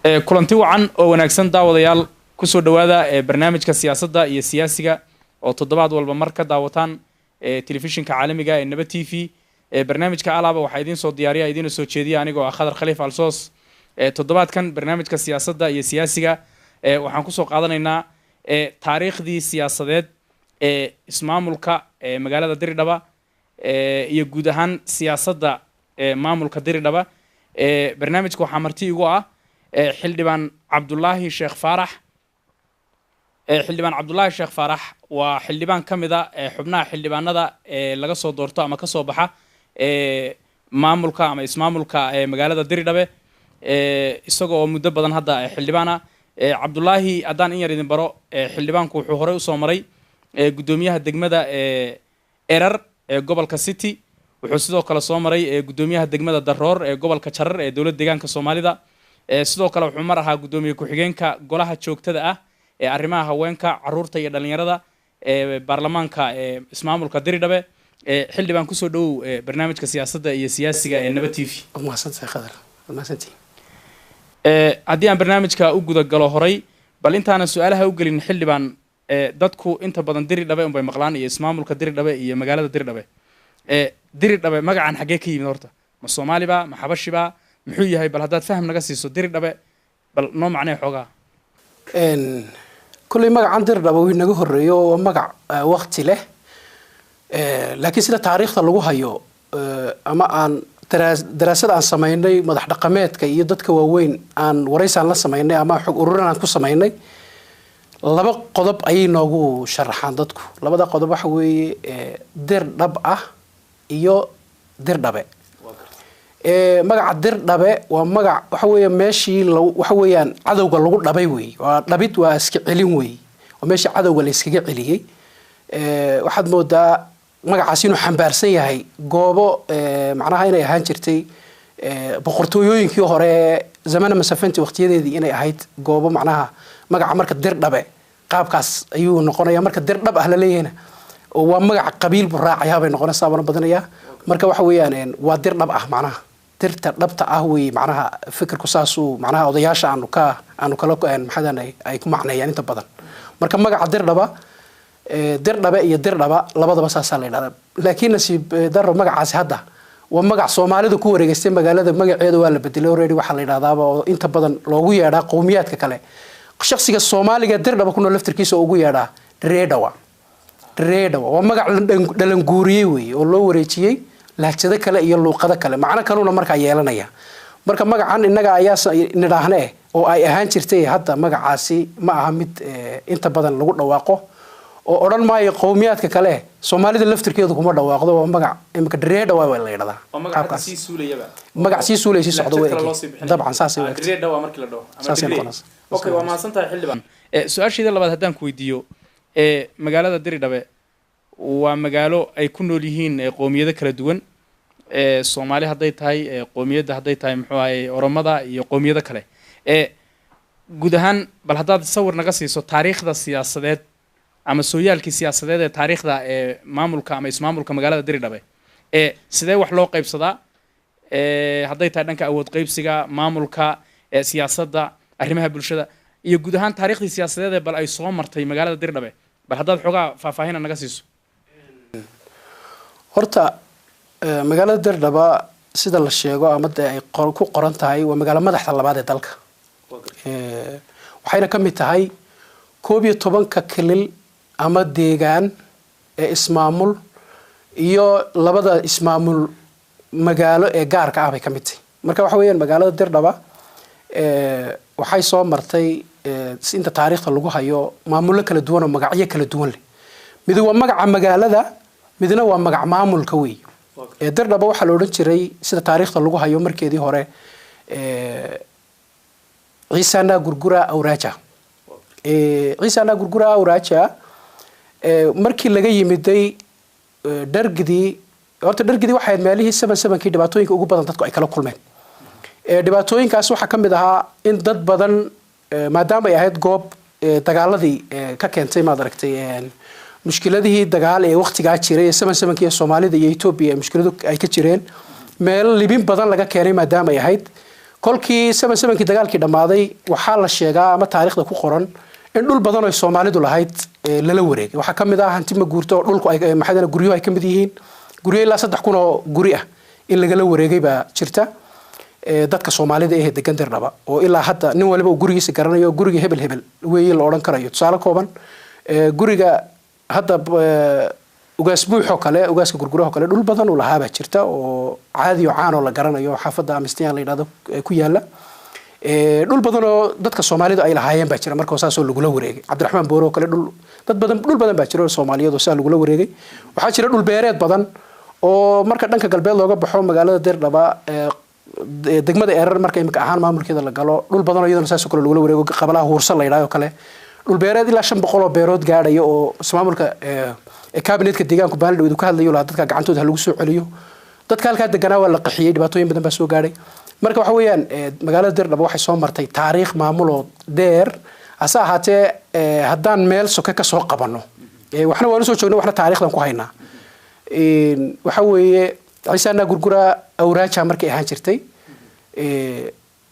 kulanti wacan oo wanaagsan daawadayaal kusoo dhawaada barnaamijka siyaasadda iyo siyaasiga oo toddobaad walba mar ka daawataan telefishinka caalamiga ee Nabad TV. barnaamijka alaaba waxaa idiin soo diyaariya idiin soo jeediya anigoo ah Khadar Khaliif Alsoos. toddobaadkan barnaamijka siyaasadda iyo siyaasiga waxaan kusoo qaadanaynaa taariikhdii siyaasadeed ee ismaamulka magaalada Diridhaba iyo guud ahaan siyaasadda maamulka Diridhaba. barnaamijka waxaa marti igu ah xildhibaan Cabdullaahi Sheekh Faarax. xildhibaan Cabdullaahi Sheekh Faarax waa xildhibaan ka mid ah xubnaha xildhibaanada laga soo doorto ama ka soo baxa maamulka ama ismaamulka magaalada Diridhabe isagoo muddo badan hadda xildhibaan ah. Cabdullaahi haddaan in yar idin baro, xildhibaanku wuxuu horey u soo maray gudoomiyaha degmada Erar ee gobolka City. wuxuu sidoo kale soo maray gudoomiyaha degmada Daroor ee gobolka Jarar ee dowladda deegaanka Soomaalida. sidoo kale wuxuu mar ahaa gudoomiye ku-xigeenka golaha joogtada ah ee arrimaha haweenka, carruurta iyo dhalinyarada ee baarlamaanka ismaamulka Diridhabe. xildhibaan ku soo dhow barnaamijka siyaasadda iyo siyaasiga ee Nabad TV. haddii aan barnaamijka u guda galo horay bal intaana su'aalaha u gelin xildhibaan, dadku inta badan Diridhabe unbay maqlaan iyo ismaamulka Diridhabe iyo magaalada Diridhabe. Diridhabe magacan xagee ka yimid horta? ma Soomaaliba ma Xabashiba muxuu yahay? bal haddaad faham naga siiso Diridhabe bal noo macnee xoogaa. kulli magacan Diridhabe wuu naga horeeyo oo magac waqti leh, laakiin sida taariikhda lagu hayo ama aan daraasad aan sameynay madax dhaqameedka iyo dadka waaweyn aan waraysan la sameynay ama xog ururin aan ku sameynay, laba qodob ayay noogu sharaxaan dadku. labada qodob waxa weeye Dirdhab ah iyo Dirdhabe. magaca Dirdhabe waa magac waxa weeye meeshii waxa weeyaan cadawga lagu dhabay weey. waa dhabid, waa iska celin weey, oo meeshii cadawga la iskaga celiyay. waxaad moodaa magacaas inuu xambaarsan yahay goobo macnaha inay ahaan jirtay boqortooyooyinkii hore zamana Masafanti waqtiyadeedii inay ahayd goobo macnaha magaca marka Dirdhabe qaabkaas ayuu noqonayaa. marka Dirdhab ah la leeyahayna waa magac qabiil buu raacayaa bay noqonaysaa bana badanayaa. marka waxa weeyaan waa Dirdhab ah macnaha dirta dhabta ah weey. macnaha fikirku saasuu macnaha odayaasha aanu kala maxadan ay ku macneeyaan inta badan. marka magaca Dirdhabe iyo Dirdhaba labadaba saas la yiraahdaa. laakiin nasiib daro magacaasi hadda waa magac Soomaalidu ku wareegaystay. magaalada magaceedu waa la bedelay already. waxa la yiraahdaa oo inta badan loogu yeedhaa qowmiyaadka kale. shakhsiga Soomaaliga Dirdhaba ku nool laftirkiisa ugu yeedhaa Diredhawa. waa magac dhalan guuriyay weey oo loo wareejiyay lahjada kale iyo luuqada kale. macna kalena marka yeelanaya. marka magacan inaga ayaa nidaahnee oo ay ahaan jirtay hadda magacaasi ma aha mid inta badan lagu dhawaaqo oo oran maayo qowmiyaadka kale. Soomaalida laftirkeedu kuma dhawaaqdo. waa magac imka Diredhawa waa la yiraahdaa. magac si suulayaba magac si suulay si socdo weey. dabcan saasay weey. Diredhawa markii la dhaho ama okay, waa maasantahay xildhibaan. su'aashiida labaad haddaan ku weydiiyo, magaalada Diridhabe waa magaalo ay ku nool yihiin qowmiyado kala duwan. Soomaali hadday tahay, qowmiyada hadday tahay muxuu ahay Oromada iyo qowmiyado kale. guud ahaan bal haddaad sawir naga siiso taariikhda siyaasadeed ama sooyaalkii siyaasadeed ee taariikhda maamulka ama ismaamulka magaalada Diridhabe. sidee wax loo qaybsadaa? hadday tahay dhanka awood qaybsiga, maamulka, siyaasadda, arrimaha bulshada iyo guud ahaan taariikhdii siyaasadeed bal ay soo martay magaalada Diridhabe bal haddaad xogaa faahfaahin naga siiso. horta magaalada Dirdhaba sida la sheego ama ay ku qoran tahay waa magaalo madaxda labaad ee dalka. waxayna ka mid tahay 11 kilil ama deegaan ee ismaamul iyo labada ismaamul magaalo ee gaarka ah bay ka mid tahay. marka waxa weeyaan magaalada Dirdhaba waxay soo martay inta taariikhda lagu hayo maamulo kala duwan oo magacyo kala duwan leh. mid waa magaca magaalada, midna waa magac maamulka weey. Dirdhaba waxa la oran jiray sida taariikhda lagu hayo markeedii hore Ciisana Gurgura Awraja. Ciisana Gurgura Awraja markii laga yimiday Dargidii. horta Dargidii waxay meelihii 77kii dhibaatooyinka ugu badan dadku ay kala kulmeen. dhibaatooyinkaas waxa kamid ahaa in dad badan maadaama ay ahayd goob dagaaladii ka keentay maad aragtay mushkiladii dagaal ee waqtiga jiray 77kii Soomaalida iyo Itoobiya mushkiladu ay ka jireen meel libin badan laga keenay maadaama ay ahayd kolkii 77kii dagaalkii dhamaaday waxaa la sheegaa ama taariikhda ku qoran in dhul badan oo Soomaalidu lahayd lala wareegay waxa kamid ah hanti ma guurto dhulku ay maxadana guryo ay kamid yihiin guryo ilaa 3,000 oo guri ah in laga la wareegay ba jirta dadka Soomaalida ee degan Dirdhaba oo ilaa hadda nin waliba gurigiisa garanayo guriga hebel weeye la oran karayo tusaale kooban guriga hadda ugaas buuxo kale ugaaska gurguraha kale dhul badan oo lahaaba jirta oo caadi oo caan oo la garanayo xaafada Amistiyaan la yiraahdo ku yaala dhul badan oo dadka Soomaalidu ay lahaayeen baa jira markoo saasoo lagu la wareegay Cabdiraxmaan Booro kale dhul badan baa jira oo Soomaaliyeed oo saa lagu la wareegay waxa jira dhul beereed badan oo marka dhanka galbeed looga baxo magaalada Dirdhaba degmada Erar marka imika ahaan maamulkeeda la galo dhul badan oo iyadana saasoo kale lagu la wareego qabalaha Huursa la yiraahdo kale dhul beereed ilaa 500 oo beerood gaadhay oo maamulka كابينتك deegaanku baaldhawdu ka hadlayo la dadka gacantooda lagu soo celiyo dadka halka deganaa waa la qaxiyay dhibaatooyin badan baa soo gaaray marka waxa weeyaan magaalada Dirdhaba waxay soo martay taariikh maamul oo dheer asa ahaatee haddaan meel soka ka soo qabano waxna waan soo joognay waxna taariikhdan ku haynaa waxa weeye ciisana gurgura awraaja markay ahaan jirtay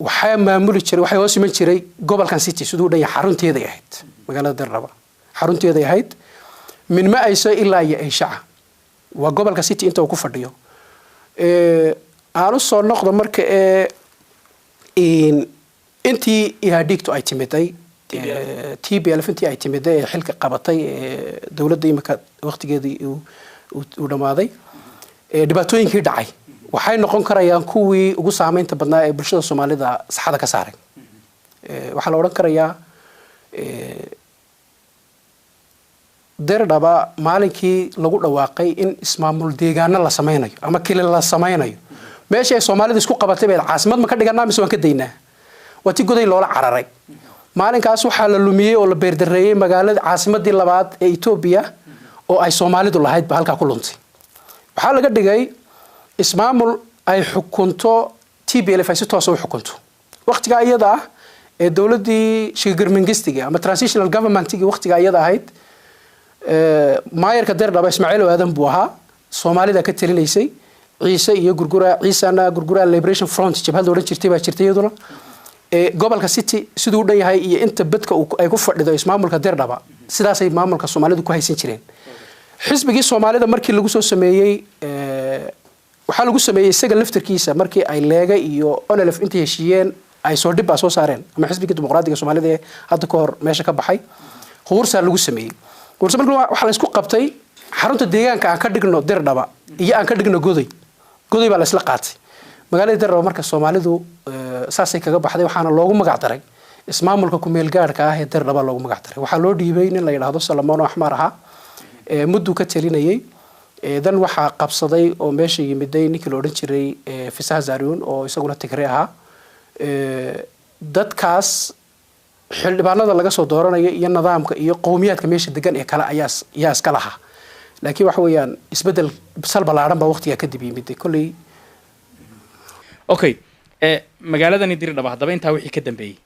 waxa maamuli jiray waxa hoos iman jiray gobolkan city sidoo dhan xarunteeda ahayd magaalada Dirdhaba xarunteeda ahayd من ما أيسا إلا يعيشها وقبل كسيتي أنت وكفر ديو أنا صار نقطة مرك إن أنتي يهديك تو أيتمتي تي بي ألف أنتي أيتمتي حلقة قبطي دولة دي مك وقت جدي ودماضي دبتوين كي دعي وحين نقول كريان كوي وقص عامين تبنا برشة الصومالي ده صحة كسارة وحلا كريا Dirdhaba maalinkii lagu dhawaaqay in ismaamul deegaana la sameeyo ama kale la sameeyo meesha ay Soomaalidu isku qabatay baa caasimad ma ka dhiganaa mise waan ka deynaa wati goday loola cararay maalinkaas waxa la lumiyay oo la beerdareeyay magaalada caasimadii labaad ee Itoobiya oo ay Soomaalidu lahayd ba halka ku luntay waxa laga dhigay ismaamul ay xukunto TPLF ay si toos ah u xukunto waqtiga iyada ah ee dawladii Shigar Mengistiga ama transitional government-igi waqtiga iyada ahayd maayarka Dirdhaba Ismaaciil Aadan buu ahaa Soomaalida ka talinaysay Ciise iyo gurgura Liberation Front jabhada oran jirtay baa jirtay iyaduna gobolka city sidoo dhan yahay iyo inta badka ay ku fadhido ismaamulka Dirdhaba sidaas ay maamulka Soomaalidu ku haysan jireen xisbigii Soomaalida markii lagu soo sameeyay waxa lagu sameeyay isaga laftirkiisa markii ay leega iyo ONLF intii heshiiyeen ay soo dib soo saareen ama xisbiga dimuqraadiga Soomaalida ee hadda ka hor meesha ka baxay Huursa lagu sameeyay Huursa markii waxa la isku qabtay xarunta deegaanka aan ka dhigno Dirdhaba iyo aan ka dhigno goday baa la isla qaatay magaalada Dirdhaba marka Soomaalidu saasay kaga baxday waxaana loogu magac daray ismaamulka ku meel gaarka ah ee Dirdhaba loogu magac daray waxa loo dhiibay in la yiraahdo Salamoon Axmar aha muddo ka talinayay dan waxa qabsaday oo meesha yimiday ninkii loo oran jiray Fisaha Zaariyoon oo isaguna Tigray aha dadkaas xildhibaanada laga soo dooranayo iyo nidaamka iyo qowmiyadka meesha degan ee kala ayaa iska laha laakiin waxa weeyaan isbedel salbalaaran baa waqtiga ka dib yimid kulli okay magaaladani Dirdhaba hadaba inta wixii ka dambeeyay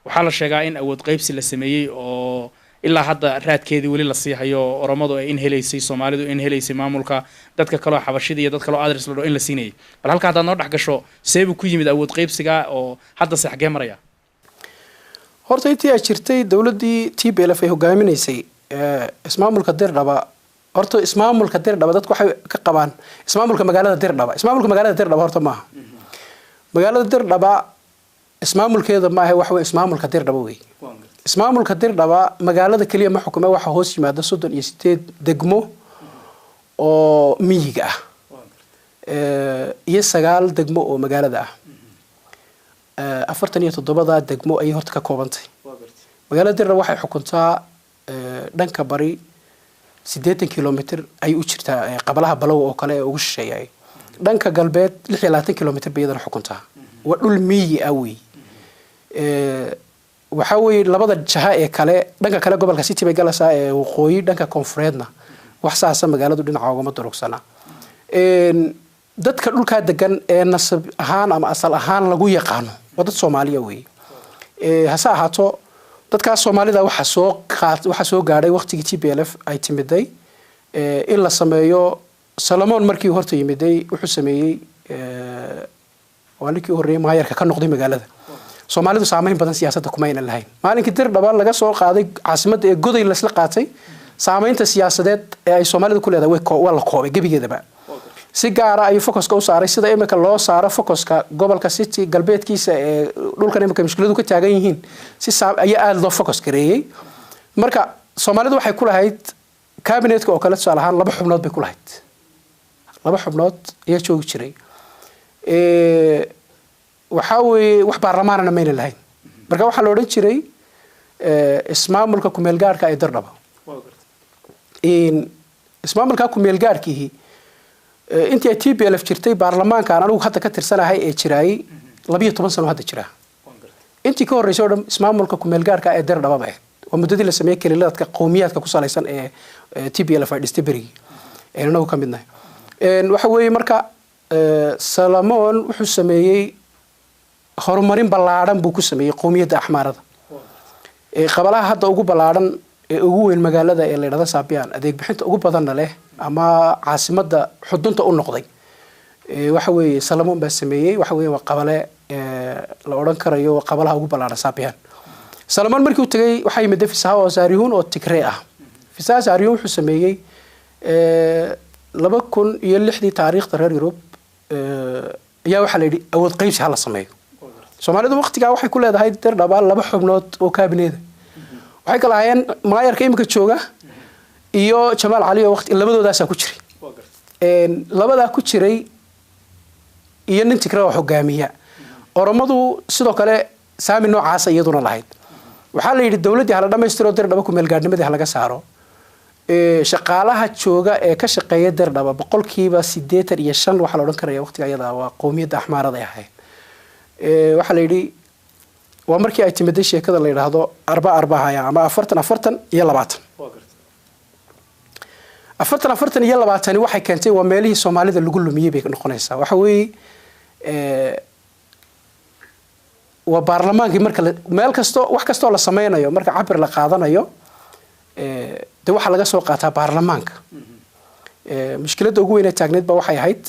waxa la sheegaa in awood qaybsi la sameeyay oo ilaa hadda raadkeedii wali la sii hayo Oromadu ay in heleysay Soomaalidu in heleysay maamulka dadka kale oo xabashida iyo dadka kale oo address la in la siinay bal halka hadda noo dhax gasho seebu ku yimid awood qaybsiga oo hadda si xagee maraya horta intii ay jirtay dawladii TPLF ay hogaaminaysay ismaamulka Dirdhaba horta ismaamulka Dirdhaba dadku waxay ka qabaan ismaamulka magaalada Dirdhaba horta maaha magaalada Dirdhaba ismaamulkeeda maaha wax weey ismaamulka Dirdhaba weey ismaamulka Dirdhaba magaalada kaliya ma xukumo waxa hoos yimaada 38 degmo oo miyiga ah iyo 9 degmo oo magaalada ah 47 degmo ay horta ka koobantay magaalada Dirdhaba waxay xukuntaa dhanka bari 80 kilomitir ay u jirtaa qabalaha Balow oo kale ugu shisheeyay dhanka galbeed 26 kilomitir bay iyadana xukuntaa waa dhul miyi ah weey waxa weey labada jaha ee kale dhanka kale gobolka city bay galaysaa ee waqooyi dhanka koonfureedna wax saasa magaaladu dhinaca uga madurugsana dadka dhulka degan ee nasab ahaan ama asal ahaan lagu yaqaano wadad Soomaaliya weey hasa ahaato dadka Soomaalida waxa soo gaaray waqtigii TPLF ay timiday in la sameeyo Salamoon markii horta yimiday wuxuu sameeyay waa ninkii horreeyay maayarka ka noqday magaalada Soomaalidu saameyn badan siyaasadda kuma aynan lahayn maalinkii Dirdhaba laga soo qaaday caasimadda ee Goday la isla qaatay saameynta siyaasadeed ee ay Soomaalidu ku leedahay waa la koobay gebigeedaba si gaar ah ay focuska u saaray sida imika loo saaro focuska gobolka City galbeedkiisa ee dhulkan imika mushkiladu ka taagan yihiin si ayaa aad loo focus gareeyay marka Soomaalidu waxay ku lahayd cabinetka oo kale tusaale ahaan 2 xubnood bay ku lahayd 2 xubnood ayaa joogi jiray waxa weeye wax baarlamaanna ma lahayn marka waxa la oran jiray ismaamulka ku meel gaarka ay Dirdhaba ismaamulka ku meel gaarkihi intii TPLF jirtay baarlamaanka anigu hadda ka tirsanahay ee jiray 12 sano hadda jira intii ka horeysay oo ismaamulka ku meel gaarka ee Dirdhaba baa waa muddadii la sameeyay kaliiladka qowmiyaadka ku salaysan ee TPLF ay dhistay berigi ee anagu ka midnahay waxa weeye marka Salomon wuxuu sameeyay horumarin ballaaran buu ku sameeyay qowmiyadda Axmaarada qabalaha hadda ugu ballaaran ee ugu weyn magaalada ee la yiraahdo Saabiyan adeeg bixinta ugu badan leh ama caasimadda xudunta u noqday waxa weeye Salomon baa sameeyay waxa weeye waa qabale la oran karayo qabalaha ugu ballaaran Saabiyan Salomon markii uu tagay waxa yimid Fisaha oo Saariyuun oo Tigray ah Fisaha Saariyuun wuxuu sameeyay 2006 taariikhda reer Yurub ayaa waxa la yiri awood qaybsi hala sameeyo Soomaalidu waqtiga waxay ku leedahay Dirdhaba 2 xubnood oo kaabineed waxay kala hayeen maayarka imika jooga iyo Jamaal Cali oo waqti labadoodaas ku jiray labada ku jiray iyo nin Tigray oo hogaamiya Oromadu sidoo kale saami noocaas iyaduna lahayd waxa la yiri dawladda hala dhameystiro Dirdhaba ku meel gaarnimada laga saaro shaqaalaha jooga ee ka shaqeeya Dirdhaba 85% waxa la oran karayaa waqtiga ayada waa qowmiyadda Axmaarada ay ahayd waxa la yiri waa markii ay timid sheekada la yiraahdo 4 haya ama 40 iyo 20 40 iyo 20 waxay keentay waa meelihii Soomaalida lagu lumiyay bay noqonaysaa waxa weeye waa baarlamaankii marka meel kasto wax kasto la sameeynayo marka cabir la qaadanayo de waxa laga soo qaataa baarlamaanka mushkiladda ugu weyn ee taagneed ba waxay ahayd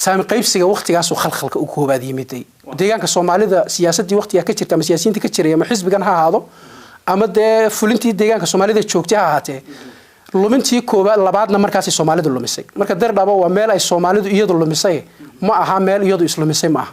saami qaybsiga waqtigaas oo khalkhalka u koobaad yimiday deegaanka Soomaalida siyaasadii waqtiga ka jirta ama siyaasiyiinta ka jiray ama xisbigan ha ahaado ama de fulintii deegaanka Soomaalida joogtay ha ahaatee lumintii koobaad labaadna markaas Soomaalidu lumisay marka Dirdhaba waa meel ay Soomaalidu iyadu lumisay ma aha meel iyadu islumisay ma aha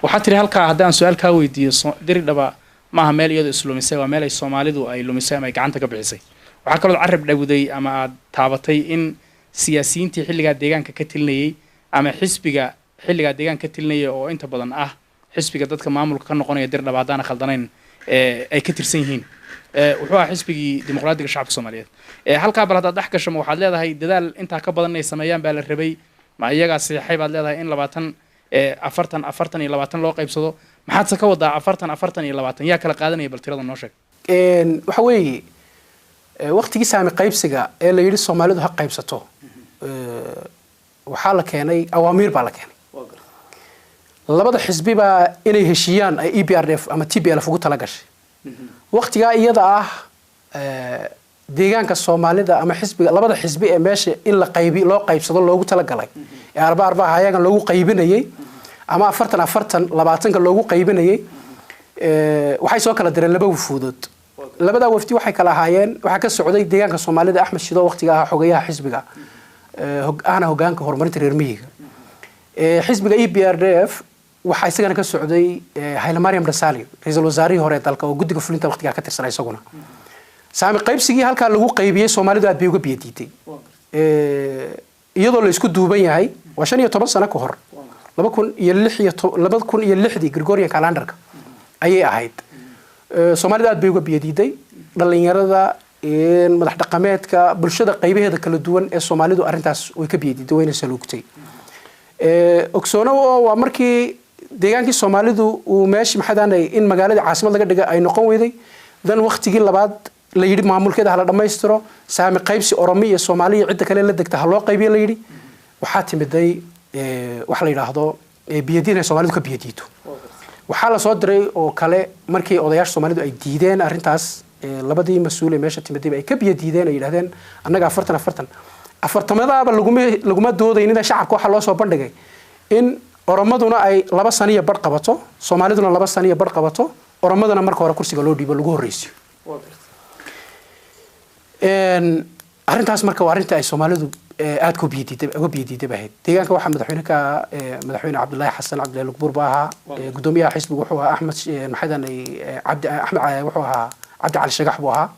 waxa tiri halka hadaan su'aal ka weydiiyo Dirdhaba ma aha meel iyadu islumisay waa meel ay Soomaalidu ay lumisay ama ay gacanta ka bixisay waxa kale oo carab dhawday ama aad taabatay in siyaasiyiintii xilliga deegaanka ka tilnayay ama xisbiga xilliga deegaanka ka tilnayay oo inta badan ah xisbiga dadka maamulka ka noqonaya Dirdhaba hadaan khaldanayn ay ka tirsan yihiin wuxuu ahaa xisbigii dimuqraadiga shacabka Soomaaliyeed halka bal hadda dhax gasho waxaad leedahay dadaal inta ka badan ay sameeyaan baa la rabay ma iyaga saxay baad leedahay in 40 iyo 20 loo qaybsado maxaad ka wadaa 40 iyo 20 yaa kala qaadanaya bal tirada noo sheeg waxa weeye waqtigii saami qaybsiga ee la yiri Soomaalidu ha qaybsato waxa la keenay awaamiir baa la keenay labada xisbi baa inay heshiyaan ay EPRDF ama TPLF ugu tala gashay waqtiga iyada ah deegaanka Soomaalida ama xisbiga labada xisbi ee meesha in la qaybi loo qaybsado loogu tala galay ee 4 hayagan loogu qaybinayay ama 40 20 loogu qaybinayay waxay soo kala direen laba wufuudood labada wafdi waxay kala ahaayeen waxa ka socday deegaanka Soomaalida Axmed Shido waqtiga xogayaha xisbiga ana hogaanka horumarinta reer miyiga xisbiga EPRDF waxa isagana ka socday Haile Mariam Desalegn ra'iisul wasaarihii hore dalka oo guddiga fulinta waqtiga ka tirsanay isaguna saami qaybsigii halka lagu qaybiyay Soomaalidu aad bay uga biyadiitay iyadoo la isku duuban yahay waa 15 sano ka hor 2006 Gregorian calendarka ayay ahayd Soomaalida aad bay uga biyadiiday dhalinyarada madax dhaqameedka bulshada qaybaheeda kala duwan ee Soomaalidu arintaas way ka biyadiiday wayna salugtay ogsoono waa markii deegaankii Soomaalidu uu meesh maxadanay in magaalada caasimad laga dhigay ay noqon weyday dan waqtigii labaad la yiri maamulkeeda hala dhameystiro saami qaybsi Oromiya iyo Soomaaliya cid kale la degta loo qaybiyo la yiri waxa timiday wax la yiraahdo biyadiina Soomaalidu ka biyadiito waxa la soo diray oo kale markii odayaasha Soomaalidu ay diideen arintaas labadii mas'uul ee meesha timiday ay ka biyadiideen ay yiraahdeen annaga 40 afartamadaaba laguma doodaynin shacabka waxa loo soo bandhigay in oromaduna ay 2 sano iyo bar qabato Soomaaliduna 2 sano iyo bar qabato oromaduna marka hore kursiga loo dhiibo lagu horeysiyo arrintaas marka waa arrinta ay Soomaalidu aad ku biididay bahayd deegaanka waxa madaxweyne Cabdullaahi Xasan Cabdullaahi Lugbuur baaha gudoomiyaha xisbiga wuxuu ahaa Axmed maxadan ay Axmed wuxuu ahaa Cabdi Cali Shagax buu ahaa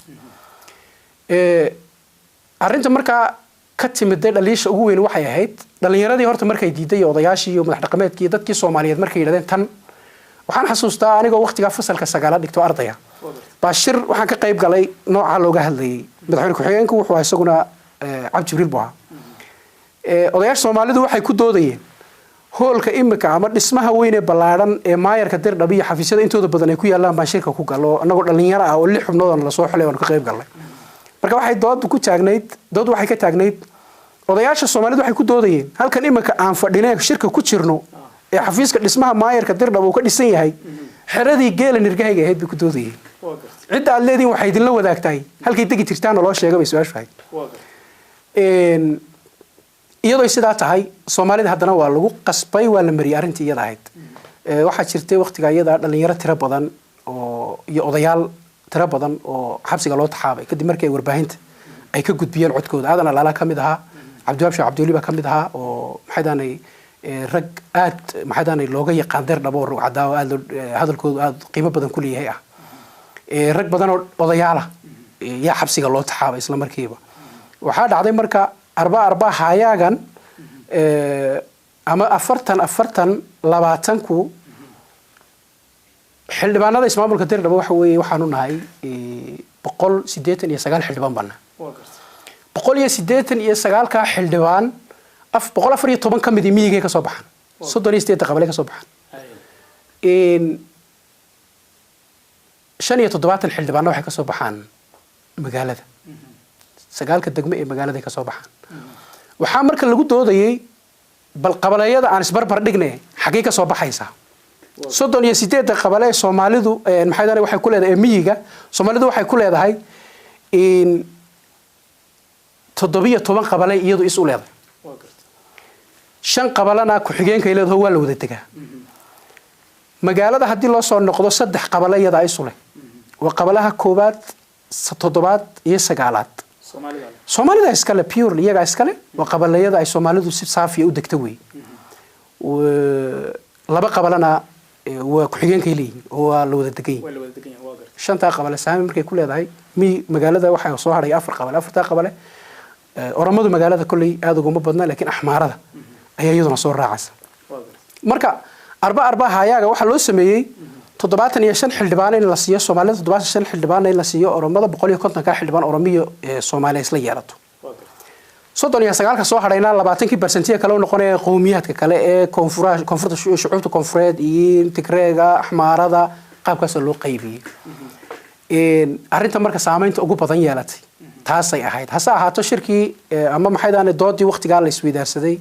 arrinta marka ka timid dhaliisha ugu weyn waxay ahayd dhalinyaradii horta markay diiday odayaashii iyo madax dhaqameedkii dadkii Soomaaliyeed markay yiraahdeen tan waxaan xasuustaa anigoo waqtiga fasalka 9 dhigto ardaya baashir waxaan ka qayb galay nooca looga hadlayay madaxweyne ku-xigeenku wuxuu ahaa isaguna Cabdi Jibriil buu ahaa odayaasha Soomaalidu waxay ku doodayeen hoolka imika ama dhismaha weyn ee ballaaran ee maayarka Dirdhab iyo xafiisyada intooda badan ay ku yaalaan baashirka ku galo anagoo dhalinyaro ah oo 6 xubnood la soo xulay oo ka qayb galay marka waxay dood waxay ka taagnayd odayaasha Soomaalidu waxay ku doodayeen halkan imika aan fadhinay shirka ku jirno ee xafiiska dhismaha maayarka Dirdhab uu ka dhisan yahay xeradii geela nirgahayga ahayd ku doodayeen cid aad leedin waxay idin la wadaagtay halkay degi jirtaan oo loo sheegay su'aashahay iyadoo sidaa tahay Soomaalida haddana waa lagu qasbay waa la mariyay arrintii iyada ahayd waxa jirtay waqtiga iyada dhalinyaro tiro badan oo iyo odayaal tiro badan oo xabsiga loo taxaabay kadib markii ay warbaahinta ay ka gudbiyeen codkooda aadana laala kamid aha Cabdiwaab Sheekh Cabduuli ba kamid aha oo maxadanay rag aad maxadanay looga yaqaan Dirdhab oo ruucada aad hadalkooda aad qiimo badan ku leeyahay rag badan oo odayaal yaa xabsiga loo taxaabay isla markiiba waxa dhacday marka arba hayaagan ama 40 ku xildhibaanada ismaamulka Dirdhab waxa weeye waxaanu nahay 189 xildhibaan bana 189 ka xildhibaan 114 kamid miyiga ka soo baxan 38 qabale ka soo baxan 75 xildhibaan waxay ka soo baxan magaalada 9 degmo ee magaalada ka soo baxan waxa marka lagu doodayay bal qabalayada aan isbarbar dhignay xagee ka soo baxaysa 38 qabale Soomaalidu maxay waxay ku leedahay miyiga Soomaalidu waxay ku leedahay in 17 qabale iyadu is u leedahay 5 qabalana ku xigeenka ileedahay waa la wada tagaa magaalada hadii loo soo noqdo 3 qabalayada ay soo leh waa qabalaha koobaad 7aad iyo 9aad Soomaalida iskale pure iyaga iskale waa qabalayada ay Soomaalidu si saafiya u degta weey laba qabalana waa ku xigeenka leeyihiin oo la wada degan shanta qabale saami markay ku leedahay magaalada waxa soo haray 4 qabale 4 qabale oramadu magaalada kulay aad ugu badna laakiin axmaarada ayaa iyaduna soo raacaysa marka arba hayaaga waxa loo sameeyay 75 xildhibaan in la siiyo Soomaalida 75 xildhibaan in la siiyo oramada 150 ka xildhibaan oramiyo Soomaaliya isla yeelato 39 ka soo harayna 20% kale oo noqonaya qowmiyaadka kale ee koonfurta shucuubta koonfureed iyo Tigreega axmaarada qaabkaas loo qaybiyay arrinta marka saameynta ugu badan yeelatay taasay ahayd hasa ahaato shirkii ama maxaydaan doodii waqtiga la isweydaarsaday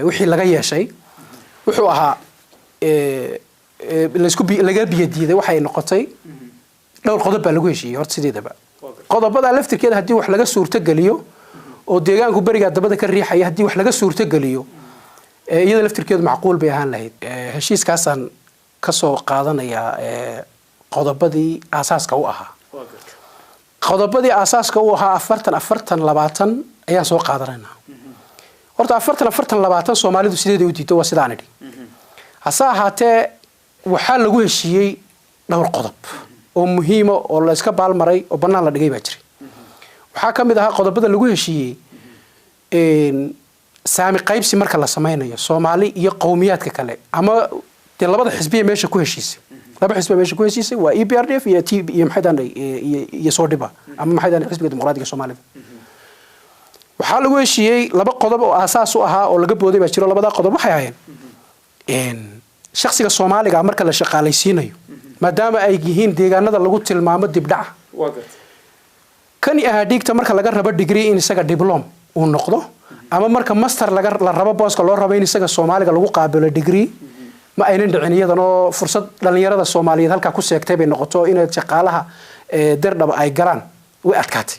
wixii laga yeeshay wuxuu ahaa laga biyadiiday waxay noqotay dhowr qodob baa lagu heshiiyay horta sideedaba qodobada laftirkeeda hadii wax laga suurto galiyo oo deegaanku bariga dabada ka riixaya hadii wax laga suurto galiyo iyada laftirkeedu macquul bay ahaan lahayd heshiiskaasan ka soo qaadanaya qodobadii asaaska u ahaa qodobadii asaaska u ahaa 40 ayaan soo qaadanayna horta 40 Soomaalidu sideeday u diido waa sidaan idhi hasa ahaatee waxa lagu heshiiyay dhowr qodob oo muhiim ah oo la iska baalmaray oo banaan la dhigay baa jiray waxa kamid ah qodobada lagu heshiiyay saami qaybsi marka la sameeynayo Soomaali iyo qowmiyaadka kale ama labada xisbiye meesha ku heshiisay laba xisbiye meesha ku heshiisay waa EPRDF iyo TB iyo maxadan iyo Soodiba ama maxadan xisbiga dimuqraadiga Soomaalida waxa lagu heshiiyay laba qodob oo asaas u ahaa oo laga booday baa jiro labada qodob waxay ahaayeen shakhsiga Soomaaliga marka la shaqaalaysiinayo maadaama ay yihiin deegaanada lagu tilmaamo dibdhac kan dhigta marka laga rabo degree in isaga diplom uu noqdo ama marka master la rabo booska loo rabo in isaga Soomaaliga lagu qaabilo degree ma aynan dhicin iyadana fursad dhalinyarada Soomaaliyeed halka ku seegtay bay noqoto in shaqaalaha Dirdhab ay galaan way adkaatay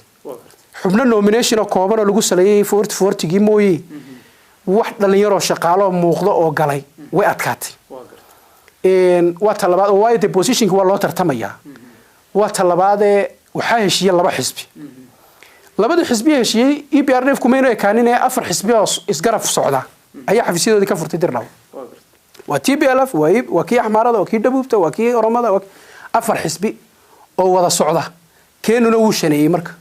xubno nomination oo kooban oo lagu saleeyay 40 mooyee wax dhalinyaro shaqaalo muuqdo oo galay way adkaatay waa talabaad oo way position waa loo tartamaya waa talabaad waxa heshiye laba xisbi labada xisbi heshiye EPRDF kuma inay kaanin afar xisbi oo isgaraf socda ayaa xafiisyadooda ka furtay dirnaw waa TPLF waa kii axmaarada waa kii dhabuubta waa kii oromada afar xisbi oo wada socda keenuna uu shaneeyay marka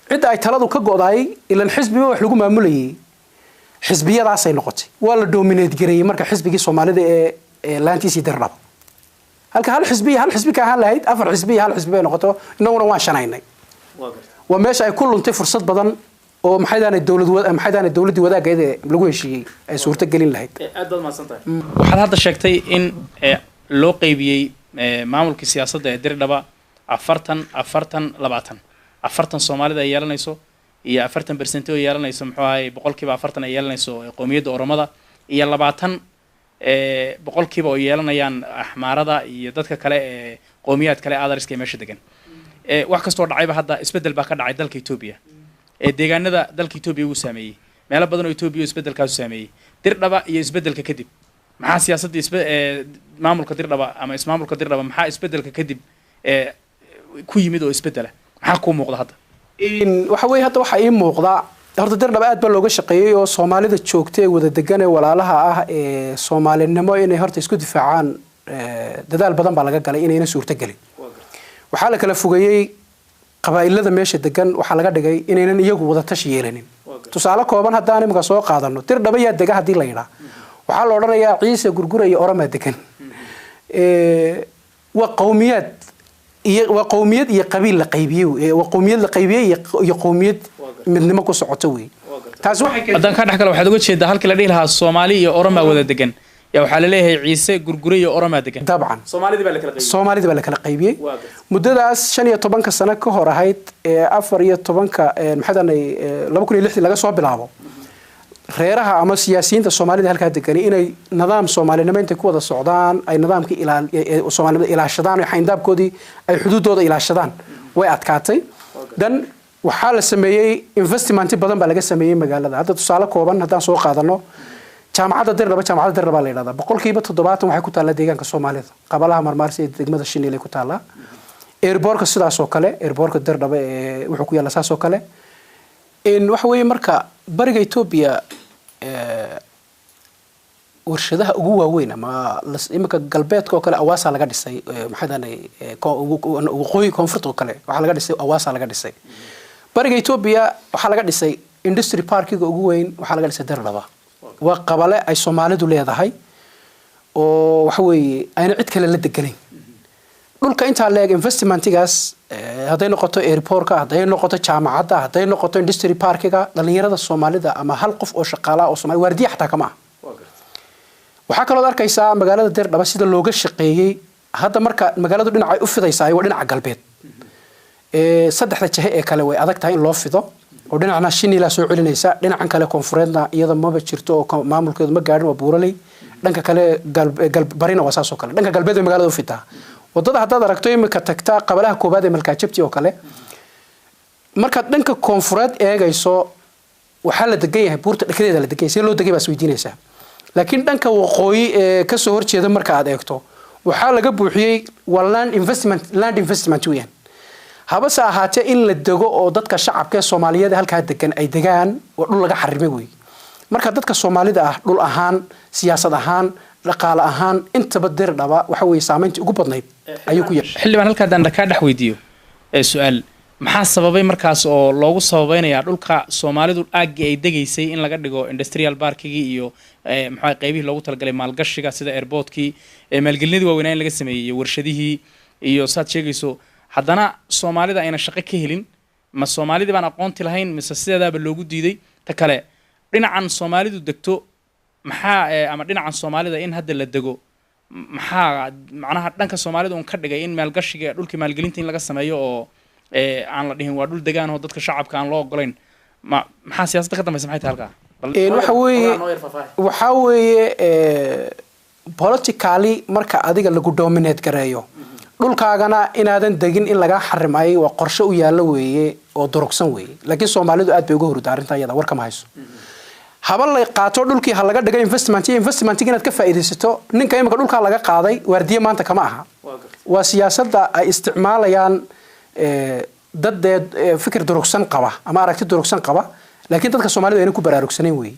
cid ay taladu ka go'day ilaa xisbiga wax lagu maamulayay xisbiyadaas ay noqotay waa la dominate gareeyay marka xisbigii Soomaalida ee laantiisi dirnab halka hal xisbi ka ahaan lahayd afar xisbi hal xisbi ay noqoto inaguna waan shanaynay waa meesha ay ku luntay fursad badan oo maxaydaanay dawladii wadaagayda lagu heshiiyay ay suurta galin lahayd aad baad maasantahay waxaad hadda sheegtay in loo qaybiyay maamulka siyaasadda ee dirdhaba 40 Soomaalida ay yeelanayso iyo 40% oo yeelanayso muxuu ahay 40% ay yeelanayso qoomiyadda Oromada iyo 20 boqolkiiba oo yeelanayaan axmaarada iyo dadka kale ee qoomiyad kale aadariska meesha degan wax kasto dhacayba hadda isbedel baa ka dhacay dalka Itoobiya deegaanada dalka Itoobiya uu saameeyay meelo badan oo Itoobiya isbedelkaas saameeyay dirdhaba iyo isbedelka kadib maxaa siyaasadda maamulka dirdhaba ama ismaamulka dirdhaba maxaa isbedelka kadib ku yimid oo isbedela maxaa ku muuqda hadda waxa weey hadda waxa ii muuqda horta dirdhaba aad baa looga shaqeeyay oo Soomaalida joogtay wada degan ee walaalaha ah ee Soomaalinimo inay horta isku difaacaan dadaal badan baa laga galay inayna suurta galin waxa la kala fogeeyay qabaa'ilada meesha degan waxa laga dhigay inaynan iyagu wada tashi yeelanin tusaale kooban haddaan imika soo qaadano dirdhaba yaa dega hadii la yiraahdo waxa la oranayaa Ciise Gurgura iyo Oroma degan waa qowmiyad iyo qabiil la qaybiyay waa qowmiyad la qaybiyay iyo qowmiyad midnimo ku socoto weey taas waxay hadan ka dhaxkala waxaad uga jeedaa halkii la dhihi lahaa Soomaali iyo Oroma wada degan يا وحال ليه عيسى قرقرية أورما دكان طبعا سومالي بالك القيبي سومالي بالك القيبي مدة شنية طبنك السنة كهرة هيت أفرية طبنك محدنا لما كنا لحد لقى صعب لعبه غيرها أما سياسيين الصومالي ده هالكاد كاني إنه نظام صومالي لما أنت كودا السودان أي نظام كي إلى الصومالي إلى السودان وحين داب كودي أي حدود ده إلى السودان وأتكاتي دن وحال السمية investment بدن بلقى السمية مجال هذا تصالح كوبان هذا سوق هذا إنه جامعة جامعة الدربة اللي هذا بقول كيف تضبطهم وحكوا تعالى ديجان كصومالي قبلها مرمارسي دقمة الشني اللي كتالا إيربورك السدا سوكله إيربورك الدربة وحكوا يلا سوكله إن وحوي مركا برجع إثيوبيا ورشدها جوا وين ما إمك قلبات كوكله أواسع على قد السي محدنا وقوي كونفرت وكله وحلا قد السي أواسع على قد السي برجع إثيوبيا وحلا قد السي إندستري بارك جوا وين وحلا قد السي دربة وقبله أي صومالي دولة هاي وحوي أنا عد كلا للدقلين دولك أنت على investment جاس هذين نقطة إيربورك هذين نقطة جامعات هذين نقطة إندستري بارك لأن يرد الصومالي ده أما هالقف أو شقالة أو صومالي وردي حتى كمان وحكى له ذلك يسا مقالة الدير بس إذا اللوجة الشقيقي هذا مركا مقالة دولنا عيوف يسا ودنا عقلبيت صدق هالشيء كلوي أذاك تاين لوفيضه ودنا عنا شيني لا سوء لنا يسا دنا عن كلا كونفرندا يدا ما بتشرتو ما ممكن ما قارن وبورلي دنا كلا قلب برينا واساسه كلا دنا قلبيت مقالة دوفيتها وضد هذا دركتوي مكتكتا قبلها كوبادة ملكاتشبتي وكله مركا دنا كونفرنت جايسو وحالة دقيقة بورت كذا اللي دقيقة سيلو دقيقة بس ويدين يسا لكن دنك وقوي كسور شيء مركا عاديكتو وحال جبوا حيي واللاند investment ويان هبص هاته إن للدجو أو ضدك الشعب كالصومالية ده هالكهاد كان أي دجان وقول لك حرمي وي مركا ضدك الصومالي ده دول أهان سياسة أهان لقال أهان أنت بدر دبا وحوي سامنت وجبت نيب أيوكو حلو أنا هالكهاد عندك هذا حويديو السؤال maxaa sababay markaas oo loogu sababeynaya dhulka Soomaalidu aag ay degaysay in laga dhigo industrial parkigi iyo maxay qaybihii loogu talagalay maalgashiga sida airportkii maalgelinadii waaweyn in laga sameeyay warshadihii iyo saad sheegayso haddana Soomaalida ayna shaqo ka helin ma Soomaalida baan aqoonti lahayn mise sidaaba loogu diiday ta kale dhinacan Soomaalidu degto maxaa ama dhinacan Soomaalida in hadda la dego maxaa macnaha dhanka Soomaalida ka dhigay in maalgashiga dhulkii maalgelinta in laga sameeyo oo aan la dhihin waa dhul degaan oo dadka shacabka aan loo ogolayn maxaa siyaasadda ka dambaysa maxay tahay halka waxa weeye politically marka adiga lagu dominate gareeyo dhulkaagana inaadan degin in laga xarimayo waa qorshe u yaalo weeye oo durugsan weeye laakiin Soomaalidu aad bay uga hurdaa arrinta iyada war kama hayso haba la qaato dhulkii ha laga dhigay investment inaad ka faa'iideysato ninka imika dhulka laga qaaday waardiye maanta kama aha waa siyaasadda ay isticmaalayaan dad fikir durugsan qaba ama aragti durugsan qaba laakiin dadka Soomaalidu ay ku baraarugsaneen weeye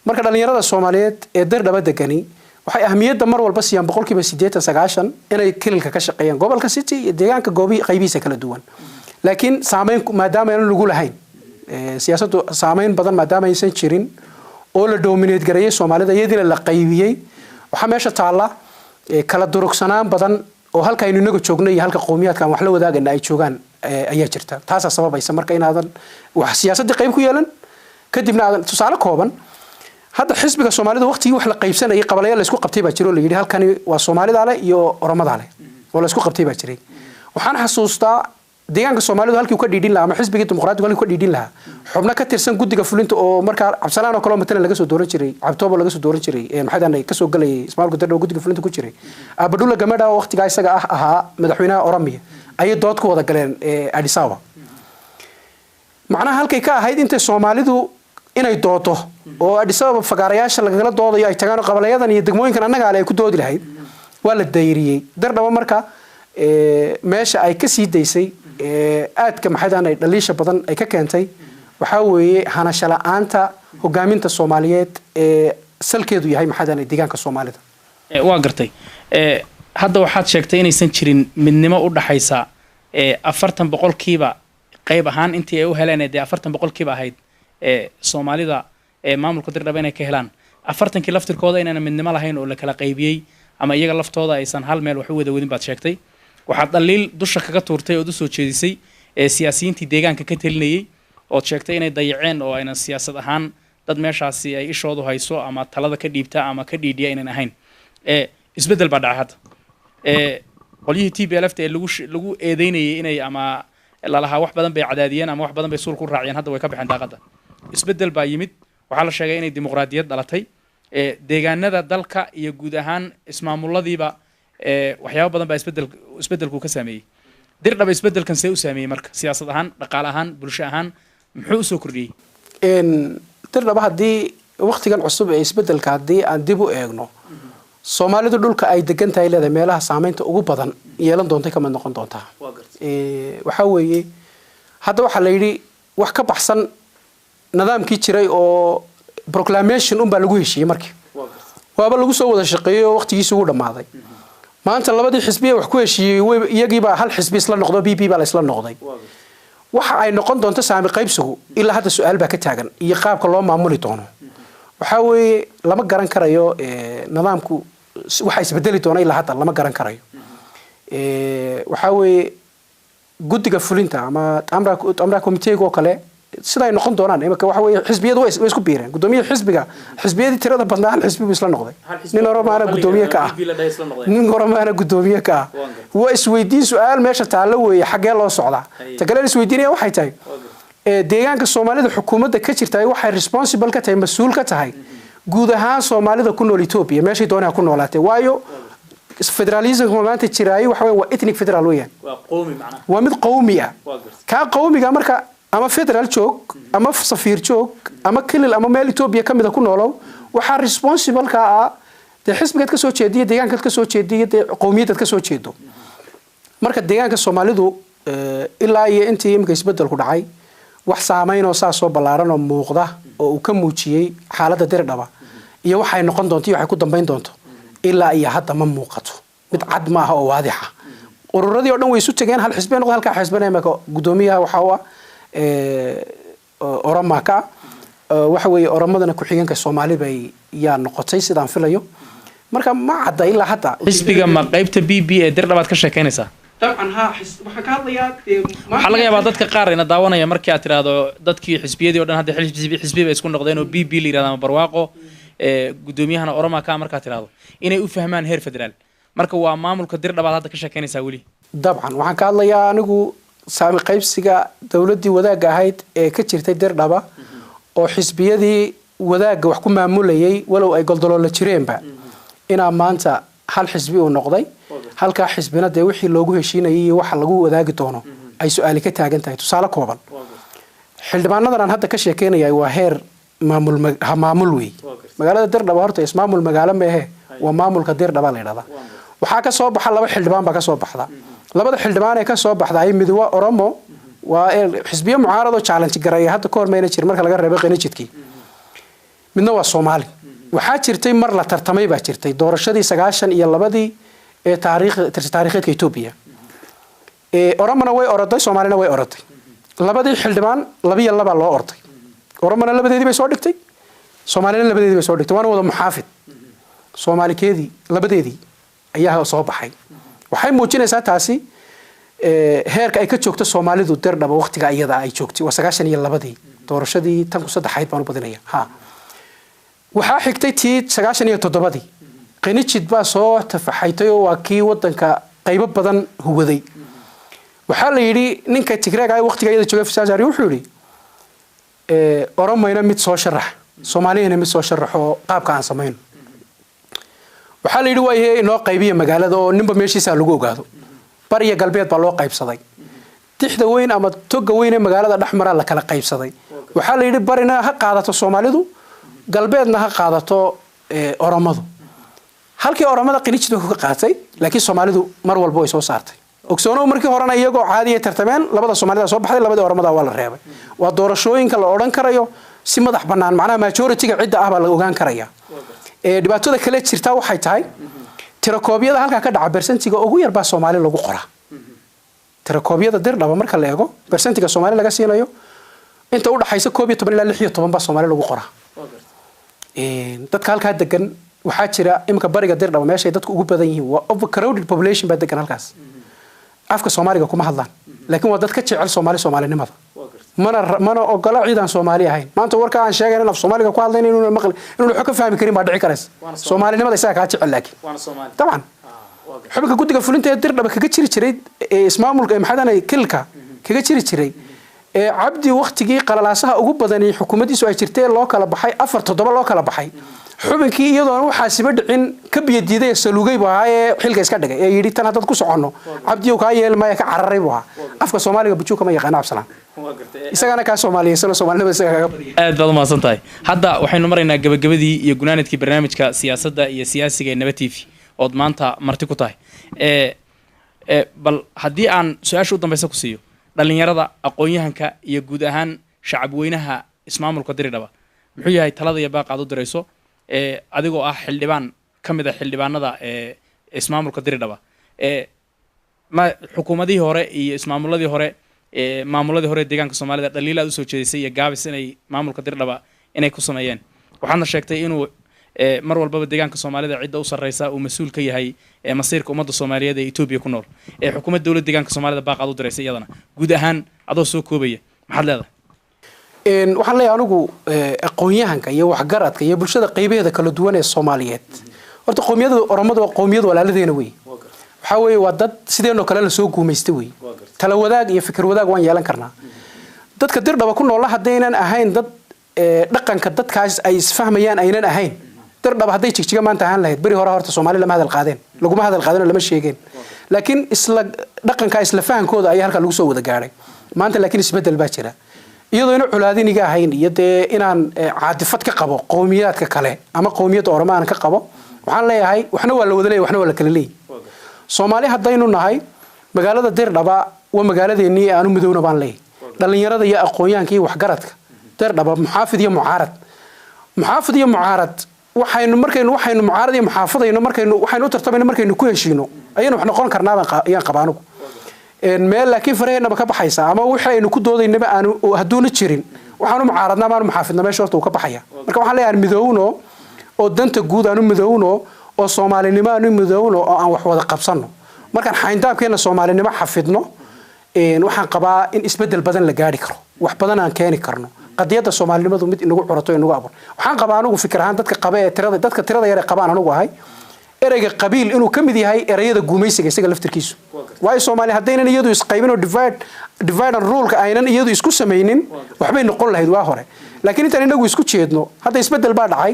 marka dhalinyarada Soomaaliyeed ee Dirdhaba degani waxay ahmiyadda mar walba siiyaan 80-90 inay kililka ka shaqeeyaan gobolka city iyo deegaanka goobi qaybiisa kala duwan laakiin saameyn maadaama aan lagu lahayn siyaasaddu saameyn badan maadaama aysan jirin oo la dominate gareeyay Soomaalida iyadina la qaybiyay waxa meesha taala kala durugsanaan badan oo halka aynu inagu joognay iyo halka qowmiyadkan wax la wadaagana ay joogaan ayaa jirta taas sababaysa marka inaadan wax siyaasadda qayb ku yeelan kadibna aadan tusaale kooban hadda xisbiga Soomaalida waqtigii wax la qaybsanayay qabalayada la isku qabtay baa jiro la yiri halkani waa Soomaalida leh iyo Oromada leh oo la isku qabtay baa jiray waxaan xasuustaa deegaanka Soomaalidu halkii uu ka dhiidhin lahaa ama xisbiga dimuqraadiga halkii uu ka dhiidhin lahaa xubno ka tirsan guddiga fulinta oo markaa Cabsalaan oo kale matalan laga soo dooran jiray Cabtoobo laga soo dooran jiray maxadan ay ka soo galayay Ismaaciil Gudadho guddiga fulinta ku jiray Abdullah Gamadha waqtiga isaga ahaa madaxweynaha Oromiya ay dood ku wada galeen Addis Ababa macnaha halkay ka ahayd inta Soomaalidu inay doodo oo Addis Ababa fagaarayaasha laga doodayo ay tagaan qabalayadan iyo degmooyinkan annaga ay ku doodi lahayd waa la dayriyay Dirdhaba marka meesha ay ka sii daysay aadka maxadan ay dhaliisha badan ay ka keentay waxa weeye hanasha la'aanta hogaaminta Soomaaliyeed salkeedu yahay maxadan ay deegaanka Soomaalida waa gartay hadda waxaad sheegtay inaysan jirin midnimo u dhaxaysa 40% qayb ahaan intii ay u heleen 40% ahayd Soomaalida maamulka Dirdhaba inay ka helaan 40kii laftirkooda inaan midnimo lahayn oo la kala qaybiyay ama iyaga laftooda aysan hal meel wax u wada wadin baad sheegtay waxaad dhaliil dusha kaga tuurtay oo soo jeedisay siyaasiyiintii deegaanka ka talinayay oo sheegtay inay dayaceen oo aynan siyaasad ahaan dad meeshaasi ay ishoodu hayso ama talada ka dhiibta ama ka dhiidhiya inaan ahayn isbedel baa dhacay hadda qolyihii TPLF ee lagu eedeynayay inay ama lalaha wax badan bay cadaadiyeen ama wax badan bay suul ku raaciyeen hadda way ka baxeen daaqada isbedel baa yimid waxa la sheegay inay dimuqraadiyad dhalatay deegaanada dalka iyo guud ahaan ismaamuladiiba waxyaabo badan baa isbedelku ka saameeyay Dirdhaba isbedelkan see u saameeyay marka siyaasad ahaan dhaqaale ahaan bulsho ahaan muxuu soo kordhiyay Dirdhaba hadii waqtigan cusub ee isbedelka hadii aan dib u eegno Soomaalidu dhulka ay degan tahay leedahay meelaha saameynta ugu badan yeelan doonta kama noqon doonta waxa weeye hadda waxa la yiri wax ka baxsan nidaamkii jiray oo proclamation baa lagu heshiiyay markii waaba lagu soo wada shaqeeyo waqtigiisa ugu dhamaaday maanta labadii xisbiye wax ku heshiiyay iyagiiba hal xisbi isla noqdo BP baa la isla noqday waxa ay noqon doonto saami qaybsigu ilaa hadda su'aal baa ka taagan iyo qaabka loo maamuli doono waxa weeye lama garan karayo nidaamku waxa isbedeli doona ilaa hadda lama garan karayo waxa weeye guddiga fulinta ama amra committee oo kale sida ay noqon doonaan imika waxa weeye xisbiyadu way isku biireen gudoomiyaha xisbiga xisbiyadii tirada badnaa hal xisbi isla noqday nin Oromaana gudoomiye ka ah nin Oromaana gudoomiye ka ah waa isweydiin su'aal meesha taalo weeye xagee loo socdaa tagale isweydiinaya waxay tahay deegaanka Soomaalida xukuumadda ka jirtay waxay responsible ka tahay mas'uul ka tahay guud ahaan Soomaalida ku nool Ethiopia meesha doonaya ku noolaatay waayo federalism maanta jiray waxa weeye waa ethnic federal weeyaan waa qowmi macna waa mid qowmi ah ka qowmiga marka ama federal joog ama safiir joog ama kilil ama meel Ethiopia kamida ku noolow waxa responsible ka ah xisbiga ka soo jeediyo deegaanka ka soo jeediyo qowmiyadda ka soo jeedo marka deegaanka Soomaalidu ilaa iyo intii imka isbedel ku dhacay wax saameyn oo soo balaaran oo muuqda oo uu ka muujiyay xaaladda Dirdhaba iyo waxay noqon doonto waxay ku dambeyn doonto ilaa iyo hadda ma muuqato mid cad ma aha oo waadix ah ururadii oo dhan way isu tageen hal xisbi noqdo halka xisbana imka gudoomiyaha waxa uu Oromaka waxa weeye Oromadana ku xigeenka Soomaali bay yaa noqotay sidaan filayo marka ma cadda ilaa hadda xisbiga ma qaybta BB ee Dirdhabaad ka sheekeynaysaa طبعا ها waxaan ka hadlayaa waxa laga yaabaa dadka qaar ina daawanaya markii aad tiraahdo dadkii xisbiyadii oo dhan hadda xisbiba isku noqdeen oo BB la yiraahdo ama barwaaqo gudoomiyahana Oromaka markaa tiraahdo inay u fahmaan heer federaal marka waa maamulka Dirdhabaad hadda ka sheekeynaysaa wali dabcan waxaan ka hadlayaa anigu saami qaybsiga dawladii wadaaga ahayd ee ka jirtay Dirdhaba oo xisbiyadii wadaaga wax ku maamulayay walow ay goldolo la jireenba ina maanta hal xisbi uu noqday halkaa xisbina dee wixii loogu heshiinayay iyo waxa lagu wadaagi doono ay su-aali ka taagan tahay tusaale kooban xildhibaanadan aan hadda ka sheekeynaya waa heer maamul wey magaalada dirdhaba horta ismaamul magaalo meehe waa maamulka dirdhaba la yidhahdaa waxaa ka soo baxa 2 xildhibaan baa ka soo baxda labada xildhibaan ee ka soo baxda ay mid waa Oromo waa xisbiyo mucaarado challenge gareeya hadda ka hor meena jir marka laga reebay qanijidkii midna waa Soomaali waxaa jirtay mar la tartamay baa jirtay doorashadii 92 ee taariikhda Itoobiya Oromona way oroday Soomaalina way oroday labadii xildhibaan 2 loo orday Oromona labadeedii bay soo dhigtay Soomaalina labadeedii bay soo dhigtay waana wada muxaafid Soomaalikeedii labadeedii ayaa soo baxay waxay muujinaysaa taasi heerka ay ka joogto Soomaalidu dirdhaba waqtiga iyada ay joogtay waa 92 doorashadii tan ku saddexayd baan u badinaya waxaa xigtay tii 97 qanijid baa soo tafaxaytay oo waa kii wadanka qaybo badan huwaday waxaa la yiri ninka Tigreega ay waqtiga iyada joogay Fasaari wuxuu yiri Oromayna mid soo sharax Soomaaliyana mid soo sharaxo qaabka aan sameeyno waxaa la yiri waa inoo qaybiyo magaalada oo ninba meeshiisa lagu ogaado bariya galbeed baa loo qaybsaday tixda weyn ama toga weyn ee magaalada dhaxmara la kala qaybsaday waxaa la yiri barina ha qaadato Soomaalidu galbeedna ha qaadato Oromadu halkii Oromada qanijid ku qaatay laakiin Soomaalidu mar walba way soo saartay ogsoono markii horena iyagoo caadi ah tartameen labada Soomaalida soo baxday labada Oromada waa la reebay waa doorashooyinka la oran karayo si madax banaan macnaha majority-ga cidda ah baa la ogaan karaya dhibaatada kale jirta waxay tahay tirakoobyada halka ka dhaca percentiga ugu yar baa Soomaali lagu qoraa tirakoobyada dirdhaba marka la eego percentiga Soomaali laga siinayo inta u dhaxaysa 12 ilaa 16 baa Soomaali lagu qoraa dadka halka degan waxaa jira imka bariga dirdhaba meesha dadku ugu badan yihiin waa overcrowded population baa degan halkaas afka Soomaaliga kuma hadlaan laakiin waa dad ka jecel Soomaalinimada mana ogola ciidan Soomaali ahayn maanta warka aan sheegay in af Soomaaliga ku hadlayn inuu maqal inuu wax ka fahmi karin baa dhici karaysa Soomaalinimada isaga ka jecel laakiin waana Soomaali taban xubinka guddiga fulinta ee dirdhaba kaga jiri jiray ismaamulka maxadanay kilka kaga jiri jiray cabdi waqtigii qalalaasaha ugu badan ee xukuumaddiisu ay jirtay loo kala baxay 4-7 loo kala baxay xubinkii iyadoo waxa siba dhicin ka biyadiiday salugay baa ee xilka iska dhigay ee yiri tan dad ku socono cabdi oo ka yeelmay ka cararay baa afka Soomaaliga bujuka ma yaqaan absalan isagana ka Soomaaliyeysana Soomaalida isaga kaga badiyay aad baad ma santahay hadda waxaynu maraynaa gabagabadii iyo gunaanadkii barnaamijka siyaasadda iyo siyaasiga ee Naba TV oo maanta marti ku tahay bal haddii aan su'aasha u dambaysa ku siiyo dhalinyarada aqoon-yahanka iyo guud ahaan shacab weynaha ismaamulka dirdhaba muxuu yahay talada iyo baaqaad u dirayso adigoo ah xildhibaan kamid ah xildhibaanada ismaamulka dirdhaba ma xukuumadii hore iyo ismaamuladii hore maamuladii hore deegaanka Soomaalida dhaliil aad u soo jeedisay iyo gaabis inay maamulka dirdhaba inay ku sameeyeen waxaana sheegtay inuu mar walba deegaanka Soomaalida cidda u sarreysa uu mas'uul ka yahay masiirka ummadda Soomaaliyeed ee Itoobiya ku nool xukuumadda dawladda deegaanka Soomaalida baaqaad u diraysay iyadana guud ahaan adoo soo koobaya maxaad leedahay waxaan leeyahay anigu aqoon-yahanka iyo waxgaradka iyo bulshada qaybaheeda kala duwan ee Soomaaliyeed horta qoomiyada Oromadu waa qoomiyad walaaladeena weey waxa weeye waa dad sideenoo kale la soo guumeystay weey tala wadaag iyo fikir wadaag waan yeelan karnaa dadka dirdhaba ku nool hadaynan ahayn dad dhaqanka dadkaas ay isfahmayaan aynan ahayn dirdhaba haday jigjiga maanta ahaan lahayd bari hore horta Soomaali lama hadal qaadeen laguma hadal qaadeen lama sheegeen laakiin isla dhaqanka isla fahankooda ayaa halka lagu soo wada gaaray maanta laakiin isbedel baa jira iyadoo inuu culaadiniga ahayn iyo inaan caadifad ka qabo qowmiyadka kale ama qowmiyada Oromaan ka qabo waxaan leeyahay waxna waa la wada leeyahay waxna waa la kala leeyahay Soomaali hadaynu nahay magaalada dirdhaba waa magaaladeennii aanu midowna baan leeyahay dhalinyarada iyo aqoon-yahanka iyo waxgaradka dirdhaba muxaafid iyo mucaarad waxaynu mucaarad iyo muxaafadayno waxaynu u tartamayno markaynu ku heshiino ayaynu wax noqon karnaa ayaan qabaanugu meel laakiin fareenaba ka baxaysa ama waxaynu ku doodaynaba aanu haduuna jirin waxaanu mucaaradnaa maanu muxaafidna meesha horta uu ka baxaya marka waxaan leeyahay midowno oo danta guud aanu midowno oo Soomaalinimo aanu midowno oo aan wax wada qabsano markaan xayndaabkeena Soomaalinimo xafidno waxaan qabaa in isbedel badan la gaari karo wax badan aan keeni karno qadiyada Soomaalinimadu mid inagu curato inagu abuur waxaan qabaa anigu fikir ahaan dadka qaba ee tirada yar ee qabaan anigu ahay ereyga qabiil inuu kamid yahay ereyada guumaysiga isaga laftirkiisu waayo Soomaali hadaynan iyadu isqaybin oo divide and rule ka aynan iyadu isku sameeynin waxbay noqon lahayd waa hore laakiin intaan inagu isku jeedno hadda isbedel baa dhacay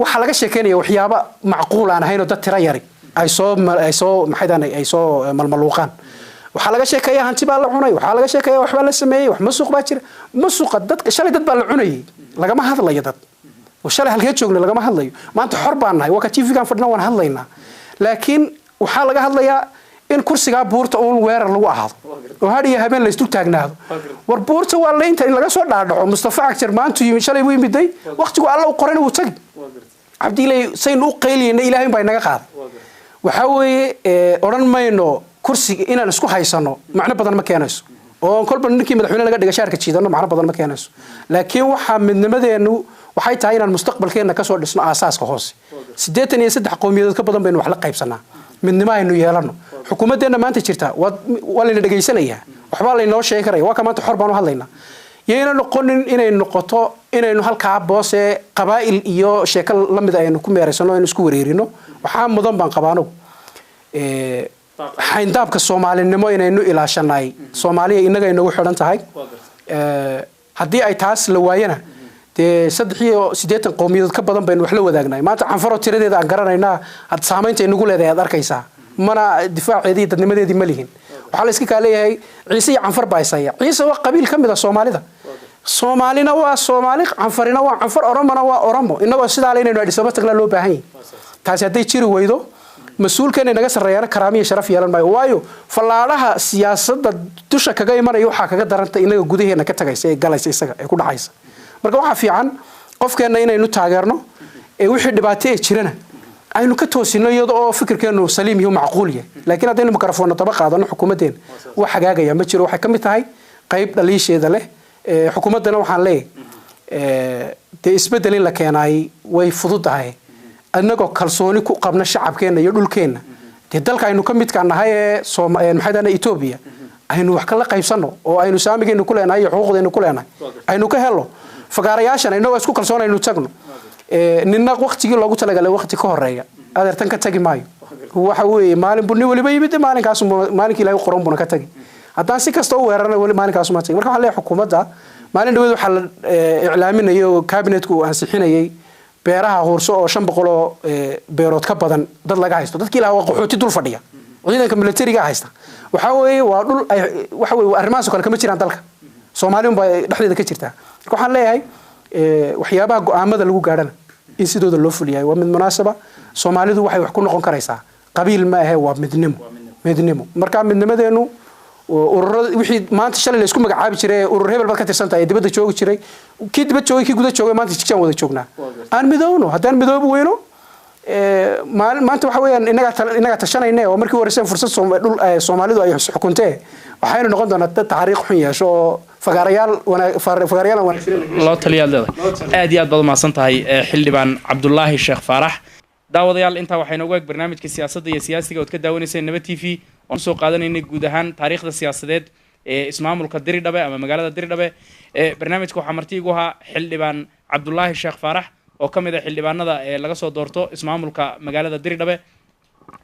waxa laga sheekeynaya waxyaabo macquul aan ahayn oo dad tira yari ay soo maxaydan ay soo malmaluuqaan waxa laga sheekaya hanti baa la cunay waxa laga sheekaya wax baa la sameeyay wax masuuq baa jira masuuqa dadka shalay dad baa la cunay lagama hadlayo dad وشله هالكيت شغل لقى ما هذليه ما أنت حرب عنها وكتير في كان فدنا ونهذلينا لكن وحال لقى هذليه إن كرسي جاب بورت أول وير اللي واحد وهذه هبين ليستو تاجنا والبورت هو اللي أنت اللي قصوا على مصطفى أكثر ما أنتوا يمشي وين بدي وقت الله وقرن وتج عبدي لي سين قيلي إن إلهي بيننا قاعد وحاول أورن ما إنه كرسي إن نسكو هايسانو معنا بدل ما كانش وكل بنكي مدحونا لقى شارك شيء ده معنا بدل ما كانش لكن وح من مدى إنه waxay tahay inaan mustaqbalkeena ka soo dhisno aasaaska hoose 83 qowmiyadood ka badan baynu wax la qaybsanaa midnimo aynu yeelano xukuumadeena maanta jirta waa la dhageysanaya waxba la inoo sheegi karay waa ka maanta xor baan u hadlaynaa yeena noqonin inay noqoto inaynu halka boose qabaa'il iyo sheekal lamid aynu ku meereysano in isku wareerino waxa mudan baan qabaano xayndaabka Soomaalinimo inaynu ilaashanay Soomaaliya inaga inagu xidhan tahay haddii ay taas la waayana de saddexiyo 80 qowmiyadood ka badan baynu wax la wadaagnay maanta canfaro tiradeeda aan garanaynaa had saameynta inagu leedahay aad arkaysaa mana difaaceedii dadnimadeedii ma lihin waxa la iska kaaleeyahay ciise iyo canfar baaysaaya ciise waa qabiil kamid ah Soomaalida Soomaalina waa Soomaali canfarina waa canfar oromona waa oromo inagoo sidaa leeynayno adisaba tagla loo baahan yahay taasi haday jiri weydo mas'uulkeena naga sareeyana karaamiyo sharaf yeelan maayo waayo fallaalaha siyaasadda dusha kaga imanaya waxa kaga daranta inaga gudaheena ka tagaysa ee galaysa isaga ee ku dhacaysa marka waxa fiican qofkeena inaynu taageerno ee wixii dhibaato ee jirana aynu ka toosino iyadoo oo fikirkeenu saliim iyo macquul yahay laakiin hadaynu mikrafoon taba qaadano xukuumadeena wax hagaagaya ma jiro waxay kamid tahay qayb dhaliisheeda leh xukuumadana waxaan leeyahay de isbedel in la keenay way fududahay annagoo kalsooni ku qabna shacabkeena iyo dhulkeena de dalka aynu ka mid ka nahay ee maxaydan Ethiopia aynu wax kala qaybsano oo aynu saamigeenu ku leenahay xuquuqdeenu ku leenahay aynu ka helo fagaarayaashan inoo isku kalsoonaynu tagno ninna waqtigii loogu talagalay waqti ka horeeya adeertan ka tagi maayo waxa weeye maalin bunni waliba yimid maalinkaas maalinkii ilaahay qoran buna ka tagi haddaan si kasta u weerarna wali maalinkaas ma tagi marka waxa leeyahay xukuumadda maalin dhaweed waxa la iclaaminayo kabinetku ansixinayay beeraha hoorso oo 500 oo beerood ka badan dad laga haysto dadkii ilaahay waa qaxooti dul fadhiya ciidanka militariga haysta waxa weeye waa dhul waxa weeye arrimahaas kale kama jiraan dalka Soomaaliya baa dhaxdeeda ka jirta waxaan leeyahay waxyaabaha go'aamada lagu gaadhana in sidooda loo fuliyay waa mid munaasaba Soomaalidu waxay wax ku noqon karaysaa qabiil ma aha waa midnimo marka midnimadeenu ururada wixii maanta shalay la isku magacaabi jiray urur hebel bad ka tirsantahay dibadda joogi jiray kii dibadda joogay kii gudaha joogay maanta jigsan wada joognaa aan midowno haddaan midoob weyno maanta waxa weeyaan inaga tashanayna oo markii waraysan fursad Soomaalidu ay xukuntay waxayna noqon doonaa taariikh xun yeesho fagaarayaal wanaagsan loo taliyaad leedahay aad iyo aad baad mahadsan tahay xildhibaan Cabdullaahi Sheekh Faarax daawadayaal inta waxaynu ugu eeg barnaamijka siyaasadda iyo siyaasiga oo ka daawanaysay Nabad TV oo soo qaadanaynay guud ahaan taariikhda siyaasadeed ee ismaamulka Diridhabe ama magaalada Diridhabe barnaamijka waxa marti igu ahaa xildhibaan Cabdullaahi Sheekh Faarax oo kamid ah xildhibaanada ee laga soo doorto ismaamulka magaalada Diridhabe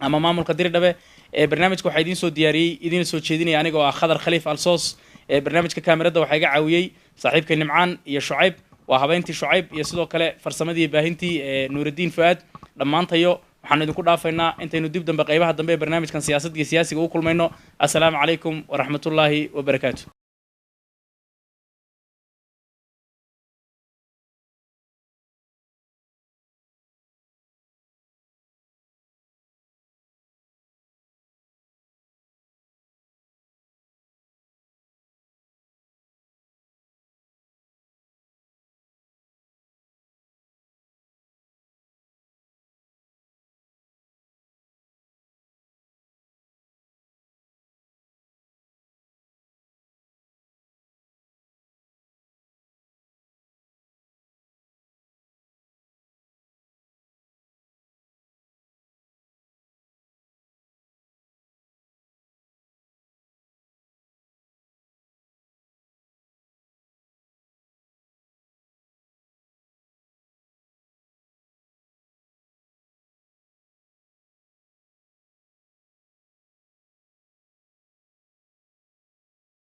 ama maamulka Diridhabe barnaamijka waxa idin soo diyaariyay idin soo jeedinay aniga oo Khadar Khaliif Alsoos barnaamijka kaamirada waxa iga caawiyay saaxiibkay Nimcaan iyo Shucayb waa habeyntii Shucayb iyo sidoo kale farsamadii baahintii Nuuruddin Fuad dhamaantayo waxaan idinku dhaafaynaa intaynu dib dambe qaybaha dambe barnaamijkan siyaasadda iyo siyaasiga u kulmayno assalaamu calaykum wa rahmatullaahi wa barakaatuh